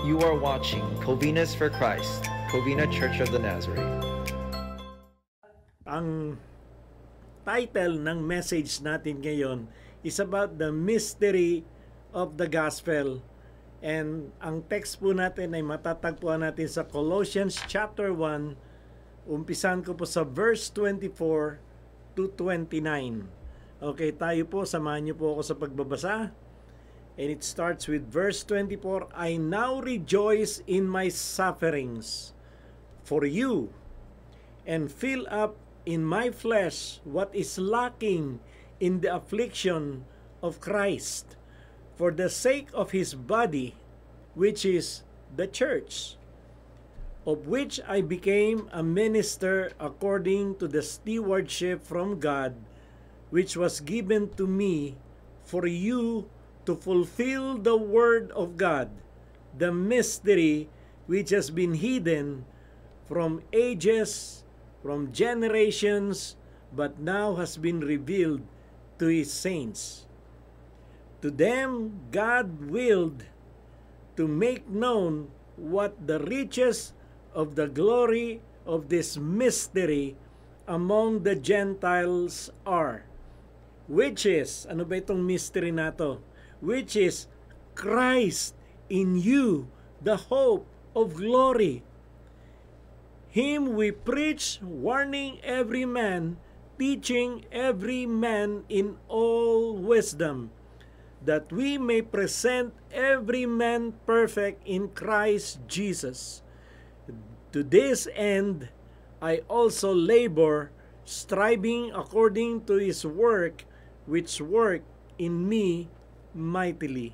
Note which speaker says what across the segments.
Speaker 1: You are watching Covinas for Christ, Covina Church of the Nazarene.
Speaker 2: Ang title ng message natin ngayon is about the mystery of the gospel. And ang text po natin ay matatagpuan natin sa Colossians chapter 1. Umpisan ko po sa verse 24 to 29. Okay, tayo po, samahan niyo po ako sa pagbabasa. And it starts with verse 24. I now rejoice in my sufferings for you, and fill up in my flesh what is lacking in the affliction of Christ, for the sake of his body, which is the church, of which I became a minister according to the stewardship from God, which was given to me for you to fulfill the word of God, the mystery which has been hidden from ages, from generations, but now has been revealed to his saints. To them God willed to make known what the riches of the glory of this mystery among the Gentiles are, which is, ano ba itong mystery na to? Which is Christ in you, the hope of glory. Him we preach, warning every man, teaching every man in all wisdom, that we may present every man perfect in Christ Jesus. To this end, I also labor, striving according to his work, which work in me mightily.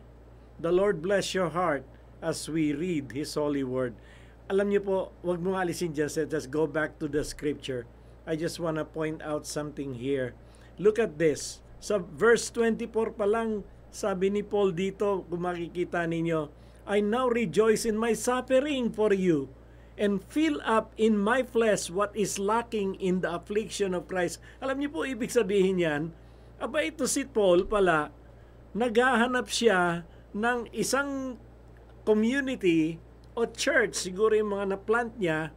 Speaker 2: The Lord bless your heart as we read His holy word. Alam niyo po, wag mong alisin dyan. Just go back to the scripture. I just want to point out something here. Look at this. Sa verse 24 pa lang, sabi ni Paul dito, kung makikita ninyo, I now rejoice in my suffering for you, and fill up in my flesh what is lacking in the affliction of Christ. Alam niyo po, ibig sabihin yan, aba ito si Paul pala, naghahanap siya ng isang community o church, siguro yung mga na-plant niya,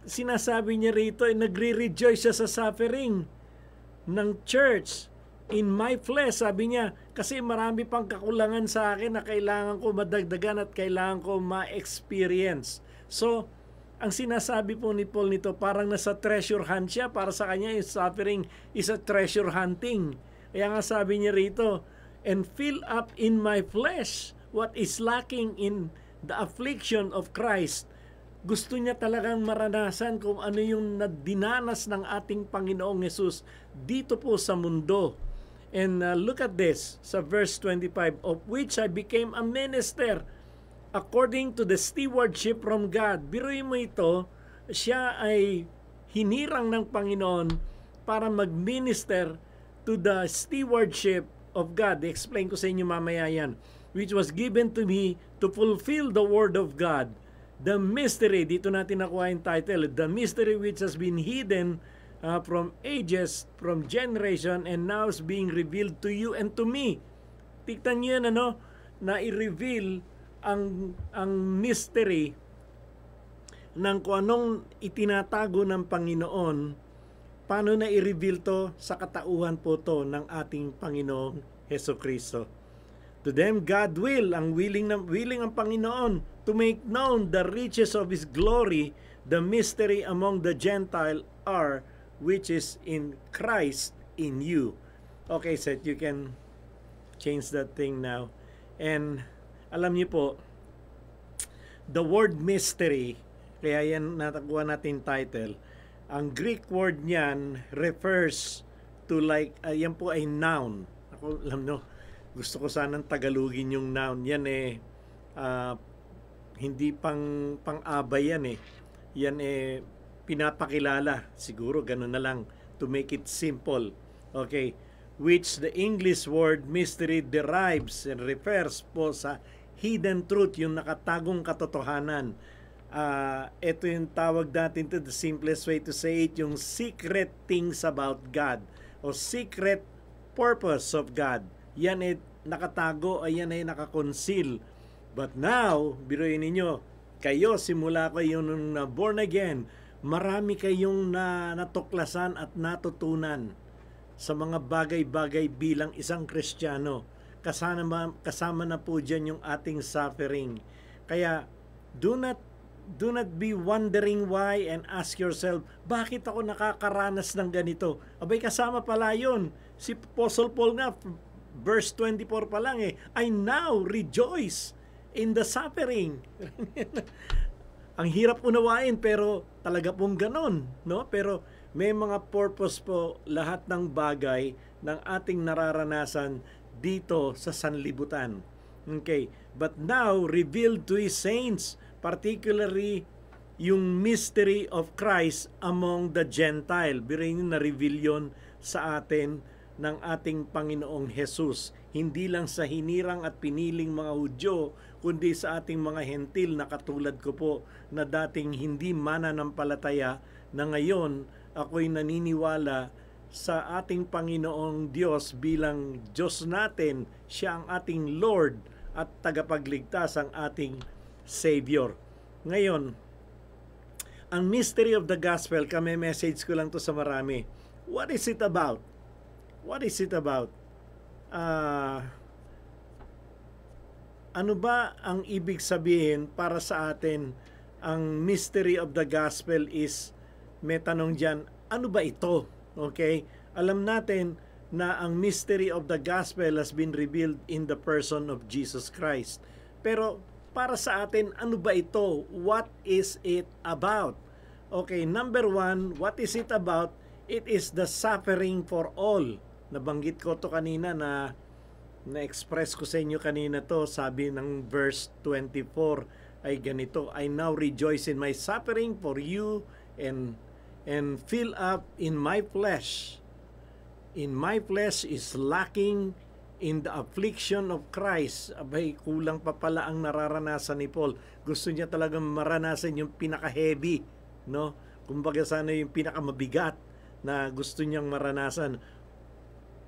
Speaker 2: sinasabi niya rito, nagre-rejoice siya sa suffering ng church. In my flesh, sabi niya, kasi marami pang kakulangan sa akin na kailangan ko madagdagan at kailangan ko ma-experience. So, ang sinasabi po ni Paul nito, parang nasa treasure hunt siya. Para sa kanya, yung suffering is a treasure hunting. Kaya nga sabi niya rito, and fill up in my flesh what is lacking in the affliction of Christ. Gusto niya talagang maranasan kung ano yung dinanas ng ating Panginoong Hesus dito po sa mundo. And look at this, sa verse 25, of which I became a minister according to the stewardship from God. Biruin mo ito, siya ay hinirang ng Panginoon para mag-minister to the stewardship of God. Explain ko sa inyo mamaya yan. Which was given to me to fulfill the word of God. The mystery, dito natin nakuha yung title, the mystery which has been hidden from ages, from generation, and now is being revealed to you and to me. Tignan nyo yan, na i-reveal ang mystery ng kung anong itinatago ng Panginoon. Paano na i-reveal to? Sa katauhan po to ng ating Panginoong Hesukristo. To them God will, ang willing ang Panginoon, to make known the riches of His glory, the mystery among the Gentile are, which is in Christ in you. Okay, Seth, you can change that thing now. And alam niyo po, the word mystery, kaya yan natakuha natin title, ang Greek word niyan refers to like, yan po ay noun. Ako, alam nyo, gusto ko sanang Tagalogin yung noun. Yan hindi pang-abay yan Yan pinapakilala. Siguro ganun na lang to make it simple. Okay. Which the English word mystery derives and refers po sa hidden truth, yung nakatagong katotohanan. Ito yung tawag natin to the simplest way to say it, yung secret things about God o secret purpose of God. Yan ay nakatago, yan ay nakakonceal But now, biruin ninyo, kayo simula kayo nung born again, marami kayong natuklasan at natutunan sa mga bagay-bagay bilang isang Kristiyano. Kasama na po dyan yung ating suffering. Kaya, do not be wondering why and ask yourself, bakit ako nakakaranas ng ganito? Abay, kasama pala yun. Si Apostle Paul nga, verse 24 pa lang I now rejoice in the suffering. Ang hirap unawain pero talaga pong ganon, no? Pero may mga purpose po lahat ng bagay ng ating nararanasan dito sa sanlibutan. Okay, but now revealed to His saints, particularly yung mystery of Christ among the Gentile. Biruin na reveal yun sa atin ng ating Panginoong Jesus. Hindi lang sa hinirang at piniling mga Hudyo, kundi sa ating mga hentil na katulad ko po na dating hindi mananampalataya na ngayon ako'y naniniwala sa ating Panginoong Diyos bilang Diyos natin. Siya ang ating Lord at tagapagligtas, ang ating Savior. Ngayon, ang mystery of the gospel, kami message ko lang to sa marami. What is it about? What is it about? Ano ba ang ibig sabihin para sa atin? Ang mystery of the gospel is, may tanong dyan, ano ba ito? Okay? Alam natin na ang mystery of the gospel has been revealed in the person of Jesus Christ. Pero para sa atin, ano ba ito? What is it about? Okay, number one, what is it about? It is the suffering for all. Nabanggit ko to kanina na-express ko sa inyo kanina to. Sabi ng verse 24 ay ganito, I now rejoice in my suffering for you and fill up in my flesh. In my flesh is lacking in the affliction of Christ. Abay, kulang pa pala ang nararanasan ni Paul. Gusto niya talagang maranasan yung pinaka-heavy, no? Kumbaga sana yung pinaka-mabigat na gusto niyang maranasan.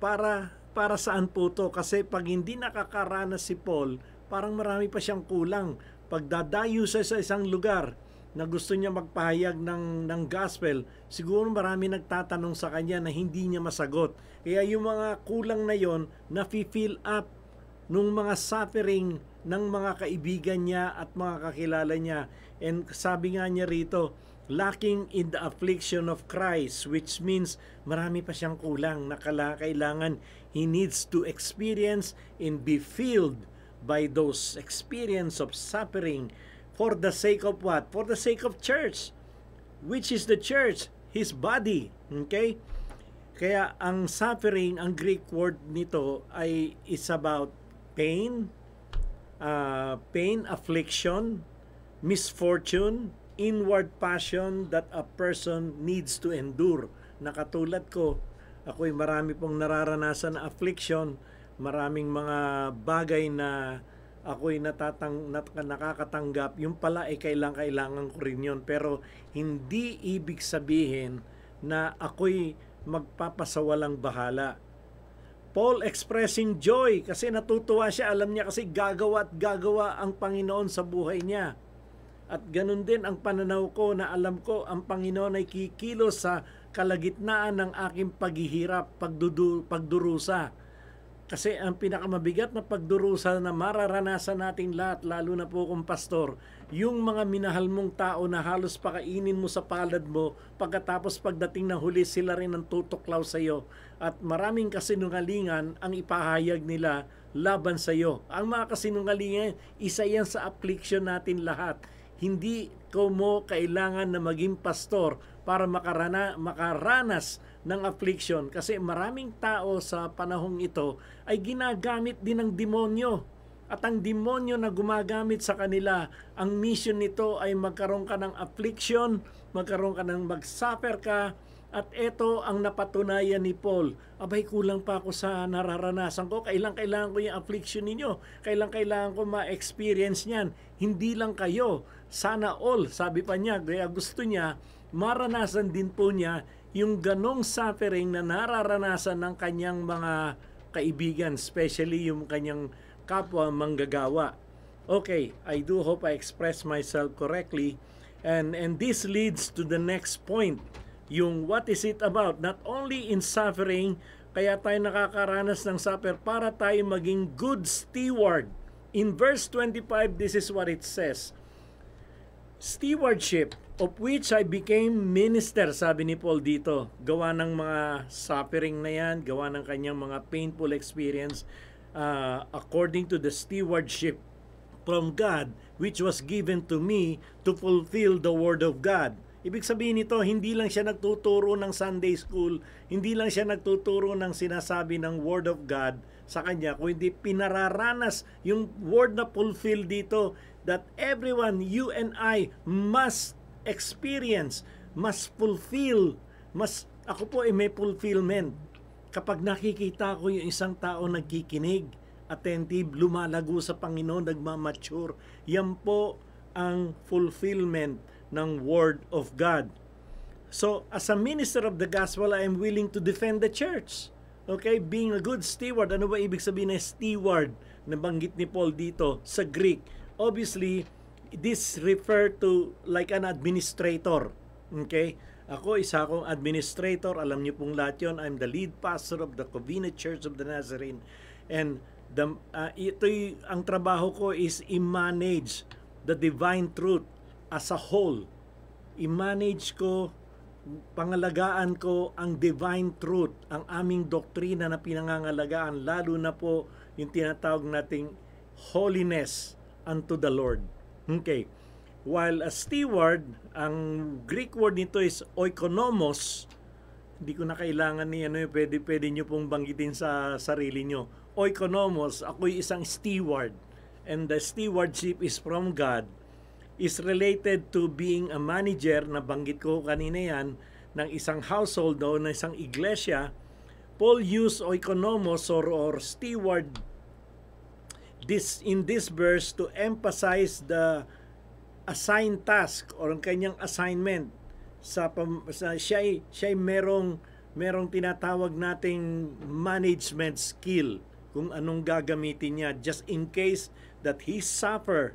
Speaker 2: Para saan po to? Kasi pag hindi nakakaranas si Paul, parang marami pa siyang kulang. Pag dadayo siya sa isang lugar na gusto niya magpahayag ng gospel, siguro marami nagtatanong sa kanya na hindi niya masagot. Kaya yung mga kulang na yon, na-fill up nung mga suffering ng mga kaibigan niya at mga kakilala niya. And sabi nga niya rito, lacking in the affliction of Christ, which means marami pa siyang kulang na kailangan he needs to experience and be filled by those experience of suffering for the sake of what? For the sake of church. Which is the church? His body. Okay? Kaya ang suffering, ang Greek word nito ay is about pain, affliction, misfortune, inward passion that a person needs to endure. Nakatulad ko, ako'y marami pong nararanasan na affliction, maraming mga bagay na ako'y nakakatanggap, yung pala ay kailangan ko rin yun. Pero hindi ibig sabihin na ako'y magpapasawalang bahala. Paul expressing joy kasi natutuwa siya, alam niya kasi gagawa at gagawa ang Panginoon sa buhay niya. At ganun din ang pananaw ko na alam ko ang Panginoon ay kikilos sa kalagitnaan ng aking paghihirap, pagdurusa. Kasi ang pinakamabigat na pagdurusa na mararanasan nating lahat, lalo na po kung pastor, yung mga minahal mong tao na halos pakainin mo sa palad mo, pagkatapos pagdating na huli sila rin ang tutuklaw sa iyo. At maraming kasinungalingan ang ipahayag nila laban sa iyo. Ang mga kasinungalingan, isa yan sa affliction natin lahat. Hindi ko mo kailangan na maging pastor para makaranas ng affliction. Kasi maraming tao sa panahong ito ay ginagamit din ng demonyo. At ang demonyo na gumagamit sa kanila, ang mission nito ay magkaroon ka ng affliction, magkaroon ka ng mag-suffer ka. At ito ang napatunayan ni Paul. Abay, kulang pa ako sa nararanasan ko. Kailangan ko yung affliction ninyo. Kailangan ko ma-experience niyan. Hindi lang kayo. Sana all, sabi pa niya. Kaya gusto niya, maranasan din po niya yung ganong suffering na nararanasan ng kanyang mga kaibigan, especially yung kanyang kapwa manggagawa. Okay, I do hope I express myself correctly. And this leads to the next point. Yung what is it about? Not only in suffering, kaya tayo nakakaranas ng suffer para tayo maging good steward. In verse 25, this is what it says. Stewardship, of which I became minister, sabi ni Paul dito. Gawa ng mga suffering na yan, gawa ng kanyang mga painful experience, according to the stewardship from God, which was given to me to fulfill the Word of God. Ibig sabihin nito, hindi lang siya nagtuturo ng Sunday school, hindi lang siya nagtuturo ng sinasabi ng Word of God sa kanya, kundi pinararanas yung Word na fulfill dito, that everyone, you and I, must experience, must fulfill, ako po ay may fulfillment. Kapag nakikita ko yung isang tao nagkikinig, attentive, lumalago sa Panginoon, nagmamature, yan po ang fulfillment ng Word of God. So, as a minister of the gospel, I am willing to defend the church. Okay? Being a good steward. Ano ba ibig sabihin na steward? Nabanggit ni Paul dito sa Greek. Obviously, this refer to like an administrator. Okay? Ako, isa akong administrator. Alam niyo pong lahat yun. I'm the lead pastor of the Covina Church of the Nazarene. And ang trabaho ko is i-manage the divine truth as a whole. I-manage ko, pangalagaan ko ang divine truth, ang aming doktrina na pinangangalagaan, lalo na po yung tinatawag nating holiness unto the Lord. Okay. While a steward, ang Greek word nito is oikonomos. Hindi ko na kailangan ni pwede nyo pong banggitin sa sarili nyo. Oikonomos, ako'y isang steward. And the stewardship is from God. Is related to being a manager, na banggit ko kanina yan, ng isang household o ng isang iglesia. Paul used oikonomos or steward in this verse to emphasize the assigned task or ang kanyang assignment siya merong tinatawag nating management skill kung anong gagamitin niya just in case that he suffer,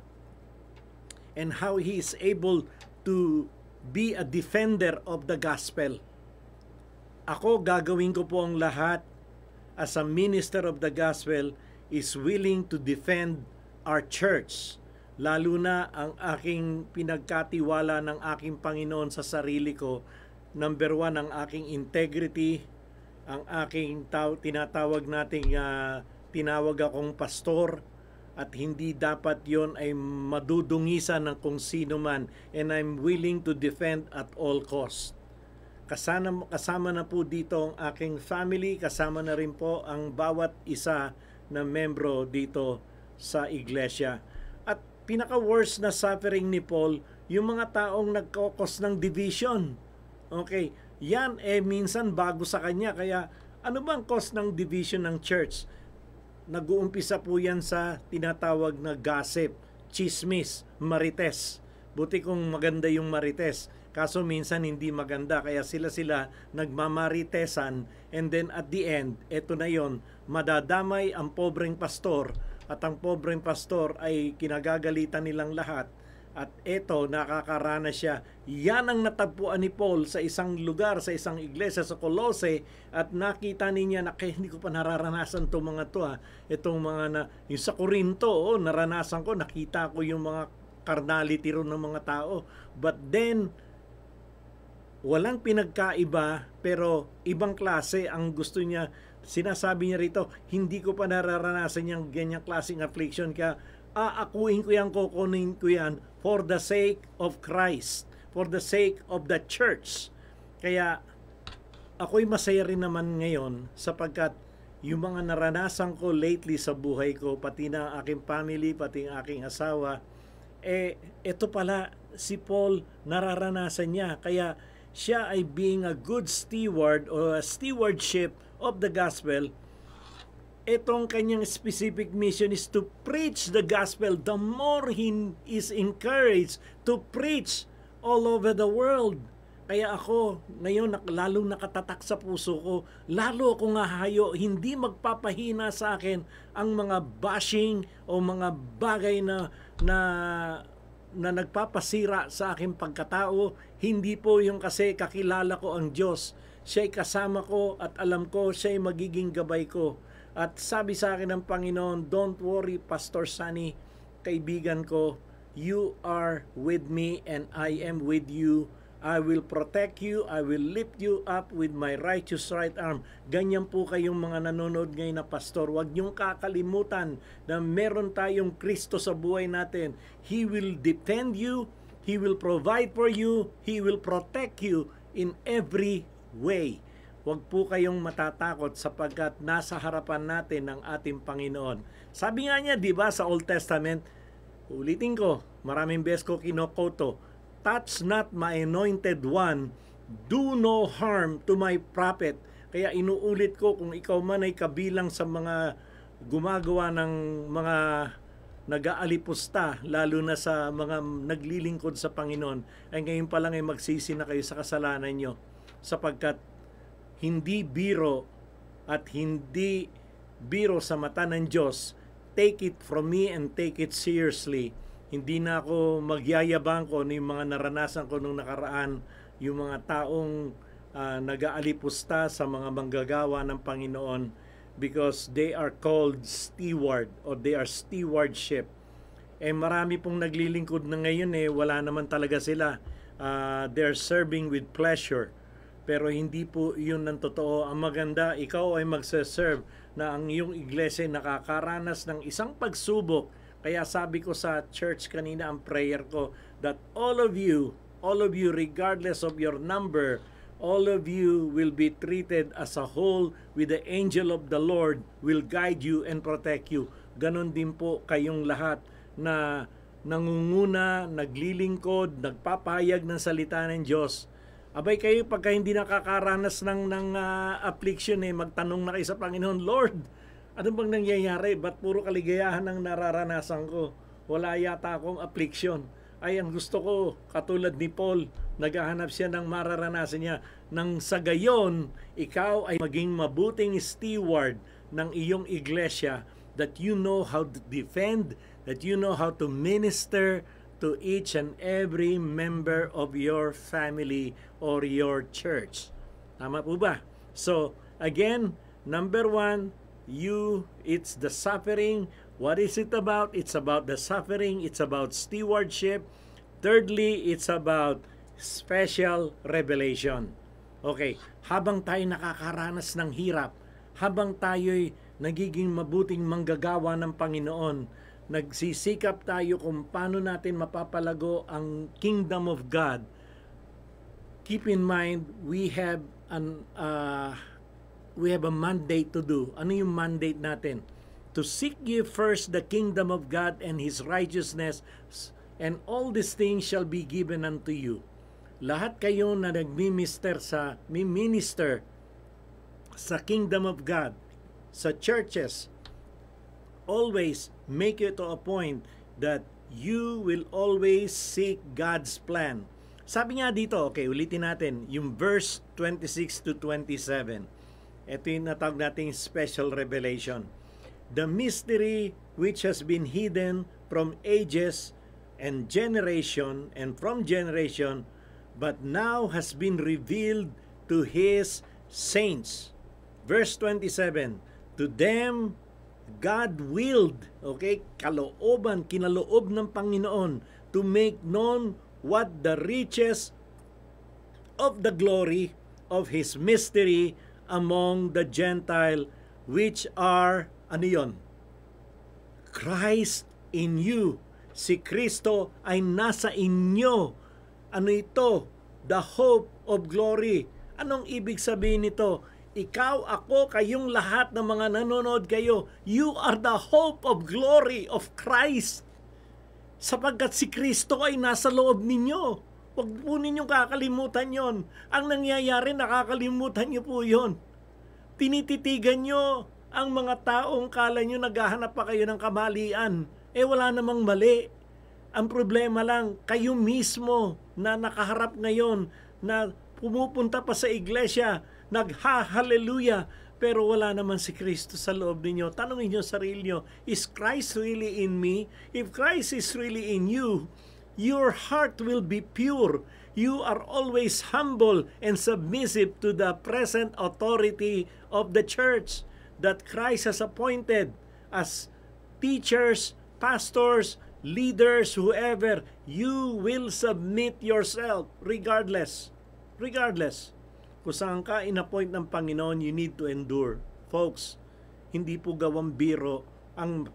Speaker 2: and how he is able to be a defender of the gospel. Ako, gagawin ko po ang lahat as a minister of the gospel is willing to defend our church. Lalo na ang aking pinagkatiwala ng aking Panginoon sa sarili ko. Number one, ang aking integrity, ang aking tinatawag nating tinawag akong pastor, at hindi dapat yon ay madudungisan ng kung sino man, and I'm willing to defend at all cost. Kasama na po dito ang aking family, kasama na rin po ang bawat isa na membro dito sa iglesia. At pinaka-worst na suffering ni Paul, yung mga taong nagkokos ng division. Okay, yan minsan bago sa kanya. Kaya ano bang cause ng division ng church? Nag-uumpisa po yan sa tinatawag na gossip, chismis, marites. Buti kung maganda yung marites. Kaso minsan hindi maganda, kaya sila nagmamaritesan, and then at the end, eto na yon, madadamay ang pobreng pastor, at ang pobreng pastor ay kinagagalitan nilang lahat. At eto, nakakaranas siya. Yan ang natagpuan ni Paul sa isang lugar, sa isang iglesia sa Colossae, at nakita niya na hindi ko pa nararanasan itong mga to. Itong mga yung sa Corinto, naranasan ko, nakita ko yung mga carnality ron ng mga tao. But then, walang pinagkaiba, pero ibang klase ang gusto niya. Sinasabi niya rito, hindi ko pa nararanasan yung ganyang klaseng affliction, kaya aakuin ko yan, kukunin ko yan for the sake of Christ, for the sake of the church. Kaya ako'y masaya rin naman ngayon sapagkat yung mga naranasan ko lately sa buhay ko, pati na aking family, pati ang aking asawa, ito pala si Paul nararanasan niya. Kaya siya ay being a good steward or a stewardship of the gospel. Itong kanyang specific mission is to preach the gospel. The more he is encouraged to preach all over the world. Kaya ako, ngayon, lalong nakatatak sa puso ko, lalo akong hahayo, hindi magpapahina sa akin ang mga bashing o mga bagay na, na nagpapasira sa aking pagkatao. Hindi po yung kasi kakilala ko ang Diyos. Siya'y kasama ko at alam ko siya'y magiging gabay ko. At sabi sa akin ng Panginoon, don't worry, Pastor Sunny, kaibigan ko, you are with me and I am with you. I will protect you, I will lift you up with my righteous right arm. Ganyan po kayong mga nanonood ngayon na pastor. Huwag niyong kakalimutan na meron tayong Kristo sa buhay natin. He will defend you, He will provide for you, He will protect you in every way. Huwag po kayong matatakot sapagkat nasa harapan natin ng ating Panginoon. Sabi nga niya, di ba, sa Old Testament, ulitin ko, maraming beses ko kinokoto, touch not my anointed one, do no harm to my prophet. Kaya inuulit ko, kung ikaw man ay kabilang sa mga gumagawa ng mga nag-aalipusta, lalo na sa mga naglilingkod sa Panginoon, ay ngayon pa lang ay magsisi na kayo sa kasalanan nyo. Sapagkat hindi biro at hindi biro sa mata ng Diyos. Take it from me and take it seriously. Hindi na ako magyayabang ko yung mga naranasan ko nung nakaraan, yung mga taong nag-aalipusta sa mga manggagawa ng Panginoon because they are called steward or they are stewardship. Marami pong naglilingkod na ngayon wala naman talaga sila. They're serving with pleasure. Pero hindi po yun ang totoo. Ang maganda, ikaw ay magsaserve na ang iyong iglesia nakakaranas ng isang pagsubok. Kaya sabi ko sa church kanina, ang prayer ko, that all of you regardless of your number, all of you will be treated as a whole with the angel of the Lord will guide you and protect you. Ganon din po kayong lahat na nangunguna, naglilingkod, nagpapahayag ng salita ng Diyos. Abay kayo, pagka hindi nakakaranas ng affliction, magtanong na kayo sa Panginoon, Lord, ano bang nangyayari? Ba't puro kaligayahan ang nararanasan ko? Wala yata akong affliction. Ay, ang gusto ko, katulad ni Paul, naghahanap siya ng mararanasan niya. Nang sa gayon, ikaw ay maging mabuting steward ng iyong iglesia, that you know how to defend, that you know how to minister to each and every member of your family or your church. Tama po ba? So, again, number one, it's the suffering. What is it about? It's about the suffering. It's about stewardship. Thirdly, it's about special revelation. Okay, habang tayo nakakaranas ng hirap, habang tayo'y nagiging mabuting manggagawa ng Panginoon, nagsisikap tayo kung paano natin mapapalago ang kingdom of God. Keep in mind, we have a mandate to do. Ano yung mandate natin? To seek ye first the kingdom of God and His righteousness, and all these things shall be given unto you. Lahat kayo na nagmi-minister sa kingdom of God, sa churches, always make it to a point that you will always seek God's plan. Sabi nga dito, okay, ulitin natin, yung verse 26 to 27. Ito yung natawag nating special revelation. The mystery which has been hidden from ages and generation and from generation, but now has been revealed to His saints. Verse 27, to them God willed, okay, kinaloob ng Panginoon to make known what the riches of the glory of His mystery among the Gentile, which are, ano yun? Christ in you. Si Kristo ay nasa inyo. Ano ito? The hope of glory. Anong ibig sabihin nito? Ikaw, ako, kayong lahat ng mga nanonood kayo, you are the hope of glory of Christ. Sapagkat si Kristo ay nasa loob ninyo. Huwag po ninyong kakalimutan yon. Ang nangyayari, nakakalimutan nyo po yon. Tinititigan nyo ang mga taong kala nyo naghahanap pa kayo ng kamalian. Wala namang mali. Ang problema lang, kayo mismo na nakaharap ngayon na pumupunta pa sa iglesia, nagha-hallelujah, pero wala naman si Kristo sa loob ninyo. Tanungin niyo sarili niyo, is Christ really in me? If Christ is really in you, your heart will be pure. You are always humble and submissive to the present authority of the church that Christ has appointed as teachers, pastors, leaders, whoever. You will submit yourself regardless. Regardless. Kung saan ka in-appoint ng Panginoon, you need to endure. Folks, hindi po gawang biro ang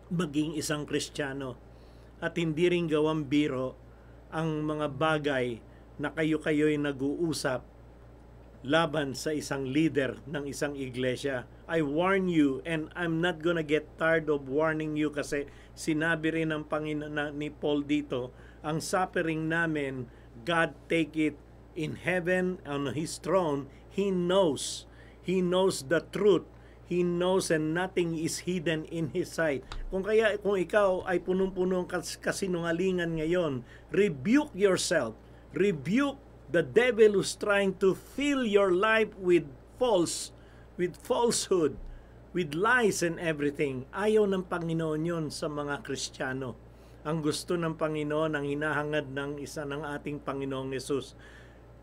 Speaker 2: maging isang Kristiyano. At hindi rin gawang biro ang mga bagay na kayo-kayo'y nag-uusap laban sa isang leader ng isang iglesia. I warn you, and I'm not gonna get tired of warning you, kasi sinabi rin ng Panginoon ni Paul dito, ang suffering namin, God take it in heaven on His throne. He knows the truth. He knows, and nothing is hidden in His sight. Kung ikaw ay punong-punong kasinungalingan ngayon, rebuke yourself. Rebuke the devil who's trying to fill your life with falsehood, with lies and everything. Ayaw ng Panginoon yun sa mga Kristiyano. Ang gusto ng Panginoon, ang hinahangad ng isa ng ating Panginoong Yesus,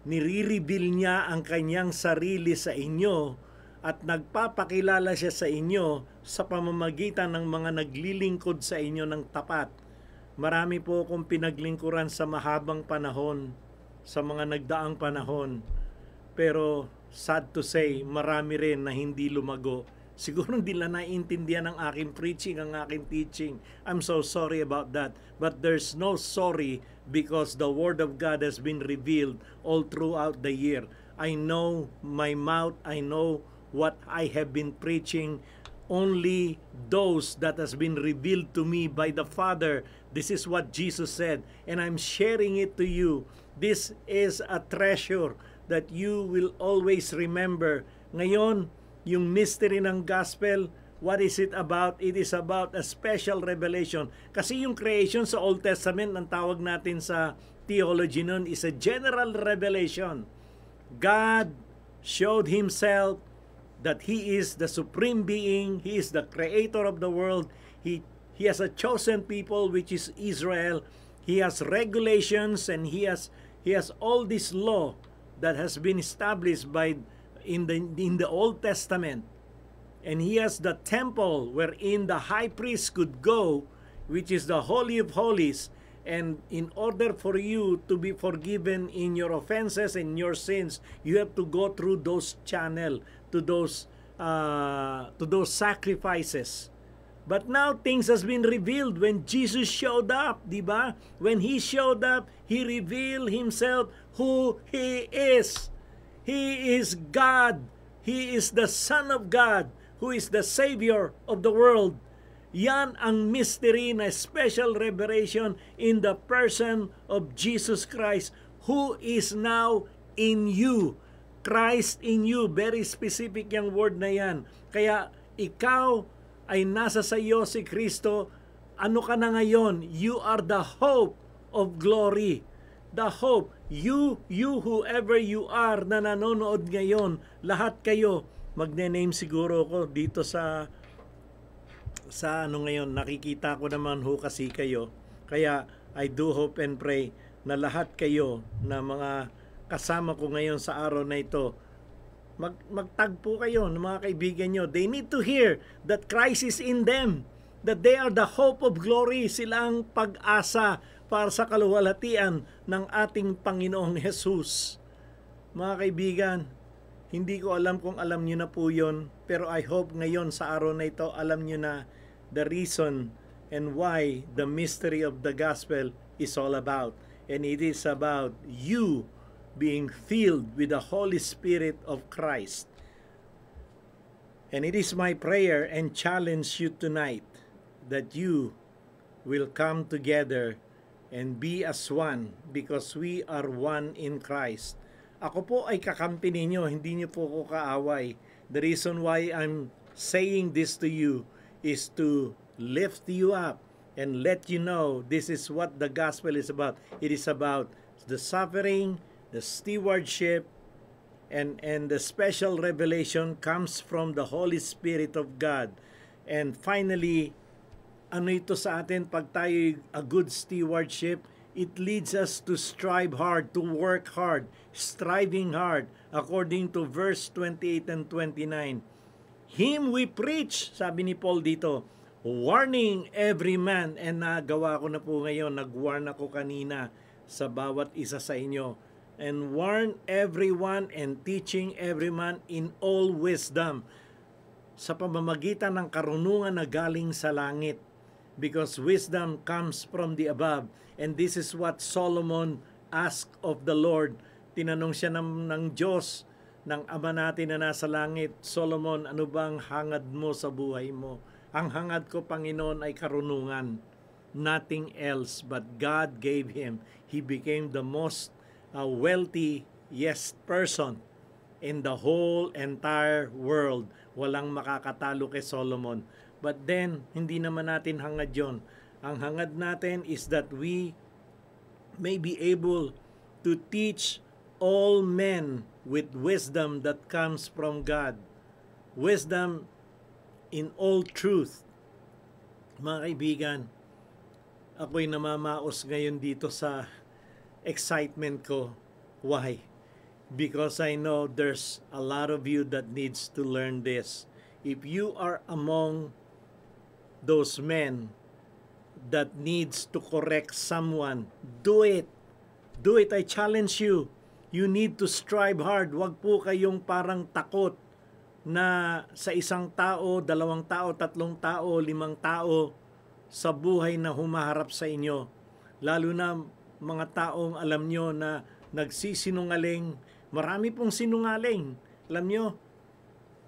Speaker 2: nire-reveal niya ang kanyang sarili sa inyo at nagpapakilala siya sa inyo sa pamamagitan ng mga naglilingkod sa inyo ng tapat. Marami po akong pinaglingkuran sa mahabang panahon, sa mga nagdaang panahon. Pero sad to say, marami rin na hindi lumago. Siguro hindi nila naiintindihan ang aking preaching, ang aking teaching. I'm so sorry about that. But there's no sorry because the Word of God has been revealed all throughout the year. I know my mouth, I know what I have been preaching. Only those that has been revealed to me by the Father. This is what Jesus said, and I'm sharing it to you. This is a treasure that you will always remember. Ngayon, yung mystery ng gospel, what is it about? It is about a special revelation. Kasi yung creation sa Old Testament, ang tawag natin sa theology nun, is a general revelation. God showed Himself that He is the supreme being. He is the creator of the world. He has a chosen people, which is Israel. He has regulations, and He has all this law that has been established in the Old Testament. And He has the temple wherein the high priest could go, which is the Holy of Holies. And in order for you to be forgiven in your offenses and your sins, you have to go through those channels, to those sacrifices. But now things has been revealed when Jesus showed up, di ba? When He showed up, He revealed Himself who He is. He is God. He is the Son of God, who is the Savior of the world. Yan ang mystery na special revelation in the person of Jesus Christ, who is now in you. Christ in you. Very specific yung word na yan. Kaya ikaw ay nasa sa iyo si Kristo. Ano ka na ngayon? You are the hope of glory. The hope. You whoever you are na nanonood ngayon, lahat kayo, magne-name siguro ko dito sa ano ngayon, nakikita ko naman ho kasi kayo. Kaya I do hope and pray na lahat kayo na mga kasama ko ngayon sa araw na ito, magtagpo kayo ng mga kaibigan nyo. They need to hear that Christ is in them, that they are the hope of glory. Sila ang pag-asa para sa kaluwalhatian ng ating Panginoong Jesus. Mga kaibigan, hindi ko alam kung alam nyo na po yun, pero I hope ngayon sa araw na ito, alam nyo na the reason and why the mystery of the gospel is all about. And it is about you being filled with the Holy Spirit of Christ. And it is my prayer and challenge you tonight that you will come together and be as one, because we are one in Christ. Ako po ay kakampi ninyo, hindi niyo po ko kaaway. The reason why I'm saying this to you is to lift you up and let you know this is what the gospel is about. It is about the suffering, the stewardship, and the special revelation comes from the Holy Spirit of God. And finally, ano ito sa atin pag tayo a good stewardship? It leads us to strive hard, to work hard, striving hard, according to verse 28 and 29. Him we preach, sabi ni Paul dito, warning every man, and nagawa ko na po ngayon, nag-warn ako kanina sa bawat isa sa inyo, and warn everyone and teaching every man in all wisdom, sa pamamagitan ng karunungan na galing sa langit, because wisdom comes from the above. And this is what Solomon asked of the Lord. Tinanong siya ng Diyos, ng Ama natin na nasa langit, Solomon, ano bang hangad mo sa buhay mo? Ang hangad ko, Panginoon, ay karunungan. Nothing else but God gave him. He became the most wealthiest person in the whole entire world. Walang makakatalo kay Solomon. But then, hindi naman natin hangad yon. Ang hangad natin is that we may be able to teach all men with wisdom that comes from God. Wisdom in all truth. Mga kaibigan, ako'y namamaos ngayon dito sa excitement ko. Why? Because I know there's a lot of you that needs to learn this. If you are among those men that needs to correct someone, do it. Do it. I challenge you. You need to strive hard. Huwag po kayong parang takot na sa isang tao, dalawang tao, tatlong tao, limang tao sa buhay na humaharap sa inyo. Lalo na mga taong alam nyo na nagsisinungaling. Marami pong sinungaling. Alam nyo,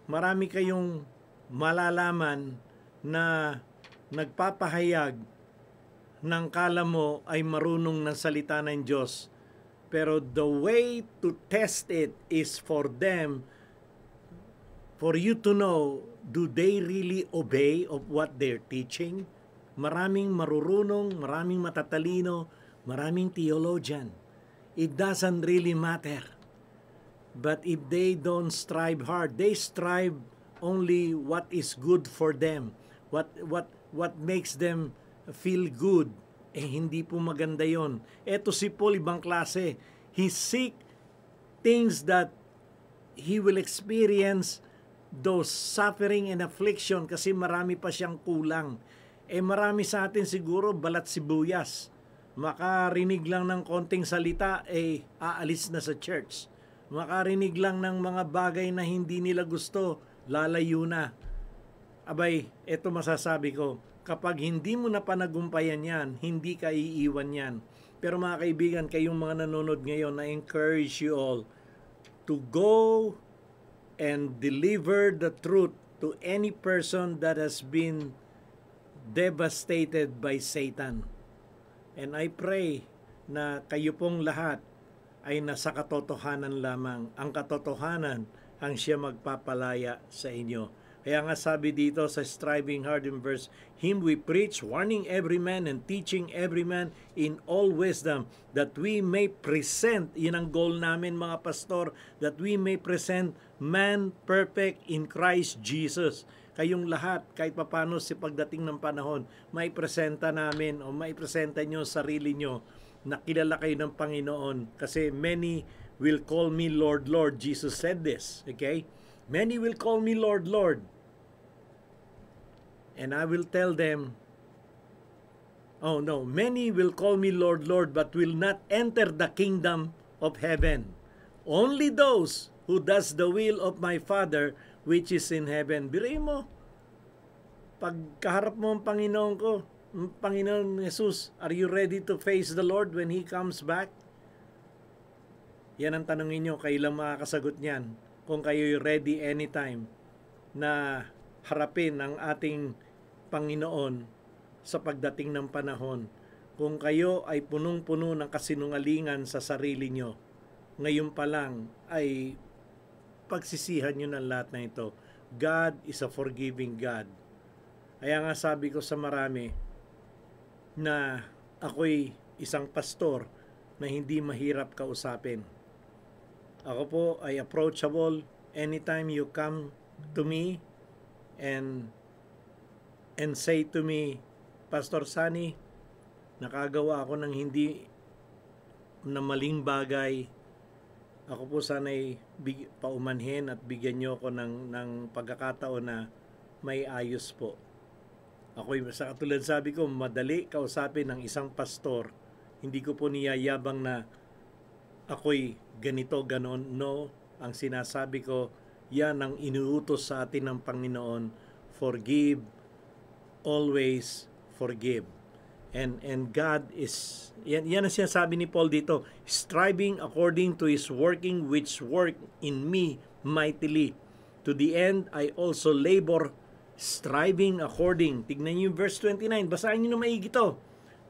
Speaker 2: marami kayong malalaman na nagpapahayag ng kala mo ay marunong ng salita ng Diyos. Pero the way to test it is for them, for you to know, do they really obey of what they're teaching? Maraming marurunong, maraming matatalino, maraming theologian. It doesn't really matter. But if they don't strive hard, they strive only what is good for them. What makes them feel good, hindi po maganda yon. Eto si Paul, ibang klase. He seek things that he will experience those suffering and affliction kasi marami pa siyang kulang. Marami sa atin siguro balat sibuyas. Makarinig lang ng konting salita, aalis na sa church. Makarinig lang ng mga bagay na hindi nila gusto, lalayo na. Abay, eto masasabi ko, kapag hindi mo na panagumpayan yan, hindi ka iiwan yan. Pero mga kaibigan, kayong mga nanonood ngayon, I encourage you all to go and deliver the truth to any person that has been devastated by Satan. And I pray na kayo pong lahat ay nasa katotohanan lamang. Ang katotohanan ang siya magpapalaya sa inyo. Kaya nga sabi dito sa striving hard in verse, him we preach, warning every man and teaching every man in all wisdom, that we may present, yun ang goal namin mga pastor, that we may present man perfect in Christ Jesus. Kayong lahat, kahit papano si pagdating ng panahon, may presenta namin o may presenta nyo sarili nyo na kilala kayo ng Panginoon. Kasi many will call me Lord, Lord. Jesus said this, okay? Many will call me Lord, Lord. And I will tell them, oh no, many will call me Lord, Lord, but will not enter the kingdom of heaven. Only those who does the will of my Father which is in heaven. Birayin mo, pagkaharap mo ang Panginoon ko, Panginoon Jesus, are you ready to face the Lord when He comes back? Yan ang tanongin nyo, kailan makakasagot niyan? Kung kayo'y ready anytime na harapin ang ating Panginoon sa pagdating ng panahon. Kung kayo ay punong-puno ng kasinungalingan sa sarili nyo, ngayon pa lang ay pagsisihan nyo ng lahat na ito. God is a forgiving God. Kaya nga sabi ko sa marami na ako'y isang pastor na hindi mahirap kausapin. Ako po ay approachable anytime you come to me and say to me, Pastor Sunny, nakagawa ako ng hindi na maling bagay. Ako po sana'y paumanhin at bigyan niyo ako ng pagkakataon na may ayos po. Ako'y sa katulad sabi ko, madali kausapin ng isang pastor. Hindi ko po niyayabang na ako'y ganito, ganon. No, ang sinasabi ko, yan ang inuutos sa atin ng Panginoon. Forgive, always forgive. And God is, yan ang sinasabi ni Paul dito, striving according to His working which work in me mightily. To the end, I also labor, striving according. Tignan niyo yung verse 29. Basahin niyo na maigi ito.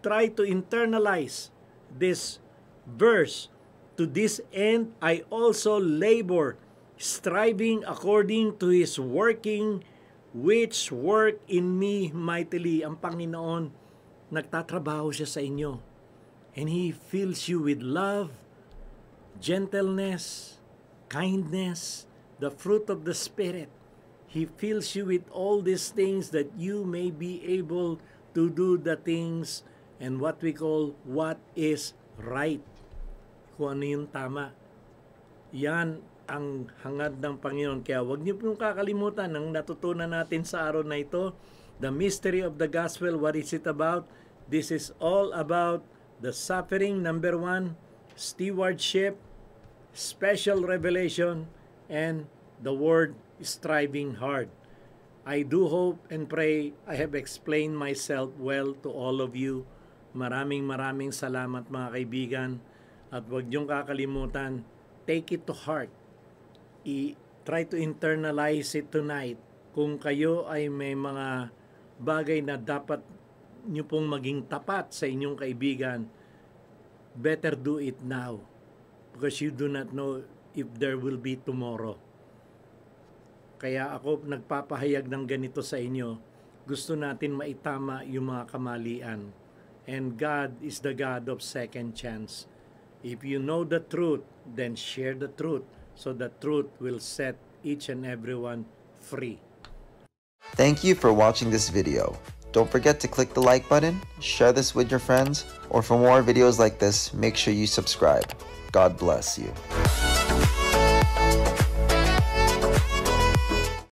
Speaker 2: Try to internalize this verse. To this end, I also labor, striving according to His working, which work in me mightily. Ang Panginoon, nagtatrabaho siya sa inyo. And He fills you with love, gentleness, kindness, the fruit of the Spirit. He fills you with all these things that you may be able to do the things and what we call what is right. Kung ano yung tama. Yan ang hangad ng Panginoon. Kaya huwag niyo pong kakalimutan ang natutunan natin sa araw na ito. The mystery of the gospel, what is it about? This is all about the suffering, number 1, stewardship, special revelation, and the word striving hard. I do hope and pray I have explained myself well to all of you. Maraming salamat mga kaibigan. At huwag niyong kakalimutan, take it to heart. Try to internalize it tonight. Kung kayo ay may mga bagay na dapat niyo pong maging tapat sa inyong kaibigan, better do it now. Because you do not know if there will be tomorrow. Kaya ako nagpapahayag ng ganito sa inyo. Gusto natin maitama yung mga kamalian. And God is the God of second chance. If you know the truth, then share the truth. So the truth will set each and everyone free.
Speaker 1: Thank you for watching this video. Don't forget to click the like button, share this with your friends, or for more videos like this, make sure you subscribe. God bless you.